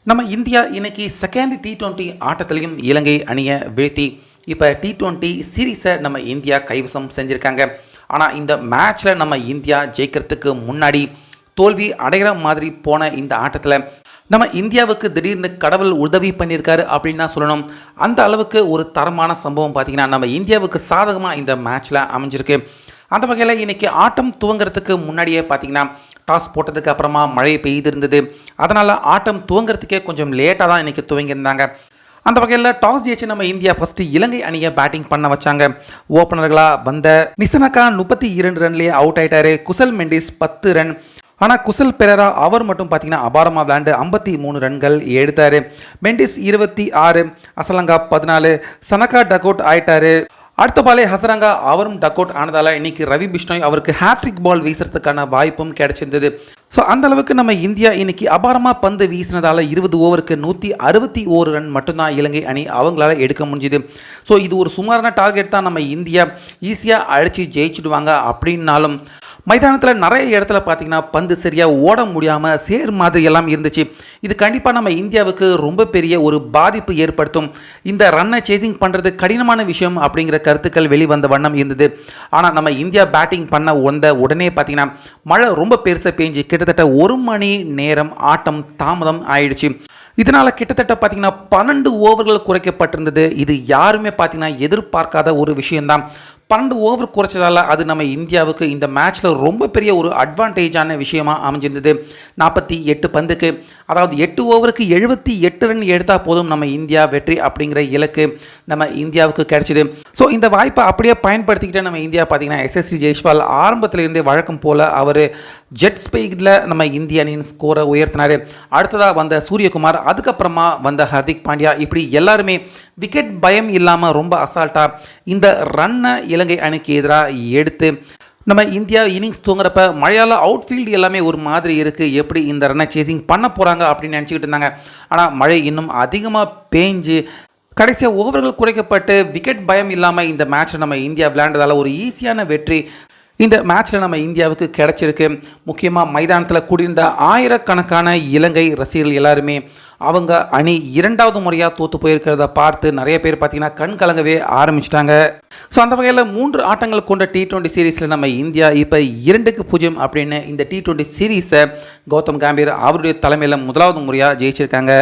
நம்ம இந்தியா இன்னைக்கு second T20 ஆட்டத்திலையும் இலங்கை அணியை வீழ்த்தி இப்போ T20 சீரீஸை நம்ம இந்தியா கைவசம் செஞ்சுருக்காங்க. ஆனால் இந்த மேட்ச்சில் நம்ம இந்தியா ஜெயிக்கிறதுக்கு முன்னாடி தோல்வி அடைகிற மாதிரி போன இந்த ஆட்டத்தில் நம்ம இந்தியாவுக்கு திடீர்னு கடவுள் உதவி பண்ணியிருக்காரு அப்படின்னு தான் சொல்லணும். அந்த அளவுக்கு ஒரு தரமான சம்பவம் பார்த்திங்கன்னா நம்ம இந்தியாவுக்கு சாதகமாக இந்த மேட்ச்சில் அமைஞ்சிருக்கு. அந்த வகையில் இன்றைக்கி ஆட்டம் துவங்கிறதுக்கு முன்னாடியே பார்த்திங்கன்னா டாஸ் போட்டதுக்கு அப்புறமா மழை பெய்திருந்தது. அதனால் ஆட்டம் துவங்கிறதுக்கே கொஞ்சம் லேட்டாக தான் இன்றைக்கி துவங்கியிருந்தாங்க. அந்த வகையில் டாஸ் ஜெயிச்சு நம்ம இந்தியா ஃபஸ்ட்டு இலங்கை அணியை பேட்டிங் பண்ண வச்சாங்க. ஓப்பனர்களாக வந்த நிசனக்கா 32 ரன்லேயே அவுட் ஆகிட்டார். குசல் மெண்டிஸ் 10 ரன். ஆனால் குசல் பெரேரா அவர் மட்டும் பார்த்தீங்கன்னா அபாரமாக விளையாண்டு 53 ரன்கள் எடுத்தார். மெண்டிஸ் 26, அசலங்கா 14, சனக்கா டக் அவுட் ஆயிட்டாரு. அடுத்த பாலே ஹசரங்கா அவரும் டக் அவுட் ஆனதால் இன்றைக்கி ரவி பிஷ்ணோய் அவருக்கு ஹேட்ரிக் பால் வீசுறதுக்கான வாய்ப்பும் கிடைச்சிருந்தது. ஸோ அந்த அளவுக்கு நம்ம இந்தியா இன்னைக்கு அபாரமாக பந்து வீசினதால் 20 ஓவருக்கு 161 ரன் மட்டும்தான் இலங்கை அணி அவங்களால எடுக்க முடிஞ்சுது. ஸோ இது ஒரு சுமாரான டார்கெட் தான். நம்ம இந்தியா ஈஸியாக அழைச்சி ஜெயிச்சுடுவாங்க அப்படின்னாலும் மைதானத்தில் நிறைய இடத்துல பார்த்திங்கன்னா பந்து சரியாக ஓட முடியாமல் சேர் மாதிரி எல்லாம் இருந்துச்சு. இது கண்டிப்பாக நம்ம இந்தியாவுக்கு ரொம்ப பெரிய ஒரு பாதிப்பு ஏற்படுத்தும். இந்த ரன்னை சேசிங் பண்ணுறது கடினமான விஷயம் அப்படிங்கிற கருத்துக்கள் வெளிவந்த வண்ணம் இருந்தது. ஆனால் நம்ம இந்தியா பேட்டிங் பண்ண உடனே பார்த்திங்கன்னா மழை ரொம்ப பெருசாக பெஞ்சு கிட்டத்தட்ட 1 மணி நேரம் ஆட்டம் தாமதம் ஆயிடுச்சு. இதனால் கிட்டத்தட்ட பார்த்திங்கன்னா 12 ஓவர்கள் குறைக்கப்பட்டிருந்தது. இது யாருமே பார்த்திங்கன்னா எதிர்பார்க்காத ஒரு விஷயம்தான். 12 ஓவர் குறைச்சதால் அது நம்ம இந்தியாவுக்கு இந்த மேட்ச்சில் ரொம்ப பெரிய ஒரு அட்வான்டேஜான விஷயமாக அமைஞ்சிருந்தது. 48 பந்துக்கு, அதாவது 8 ஓவருக்கு 78 ரன் எடுத்தால் போதும் நம்ம இந்தியா வெற்றி அப்படிங்கிற இலக்கு நம்ம இந்தியாவுக்கு கிடைச்சிது. ஸோ இந்த வாய்ப்பை அப்படியே பயன்படுத்திக்கிட்டு நம்ம இந்தியா பார்த்திங்கன்னா SSC ஜெய்ஸ்வால் ஆரம்பத்திலிருந்தே வழக்கம் போல் அவர் ஜெட் ஸ்பீடில் நம்ம இந்திய அணியின் ஸ்கோரை உயர்த்தினார். அடுத்ததாக வந்த சூரியகுமார், அதுக்கப்புறமா வந்த ஹர்திக் பாண்டியா, இப்படி எல்லாருமே விக்கெட் பயம் இல்லாமல் ரொம்ப அசால்ட்டாக இந்த ரன்னை இலங்கை அணிக்கு எதிராக எடுத்து நம்ம இந்தியா இன்னிங்ஸ் தூங்குறப்ப மழையால் அவுட்ஃபீல்டு எல்லாமே ஒரு மாதிரி இருக்குது, எப்படி இந்த ரன்னை சேசிங் பண்ண போகிறாங்க அப்படின்னு நினச்சிக்கிட்டு இருந்தாங்க. ஆனால் மழை இன்னும் அதிகமாக பேஞ்சு கடைசியாக ஓவர்கள் குறைக்கப்பட்டு விக்கெட் பயம் இல்லாமல் இந்த மேட்ச்சை நம்ம இந்தியா விளையாண்டதால் ஒரு ஈஸியான வெற்றி இந்த மேட்ச்சில் நம்ம இந்தியாவுக்கு கிடச்சிருக்கு. முக்கியமாக மைதானத்தில் கூடியிருந்த ஆயிரக்கணக்கான இலங்கை ரசிகர்கள் எல்லாருமே அவங்க அணி 2வது முறையாக தோற்று போயிருக்கிறத பார்த்து நிறைய பேர் பார்த்திங்கன்னா கண் கலங்கவே ஆரம்பிச்சிட்டாங்க. ஸோ அந்த வகையில் 3 ஆட்டங்கள் கொண்ட T20 சீரீஸில் நம்ம இந்தியா இப்போ 2-0 அப்படின்னு இந்த T20 சீரீஸை கௌதம் கம்பீர் அவருடைய தலைமையில் முதலாவது முறையாக ஜெயிச்சிருக்காங்க.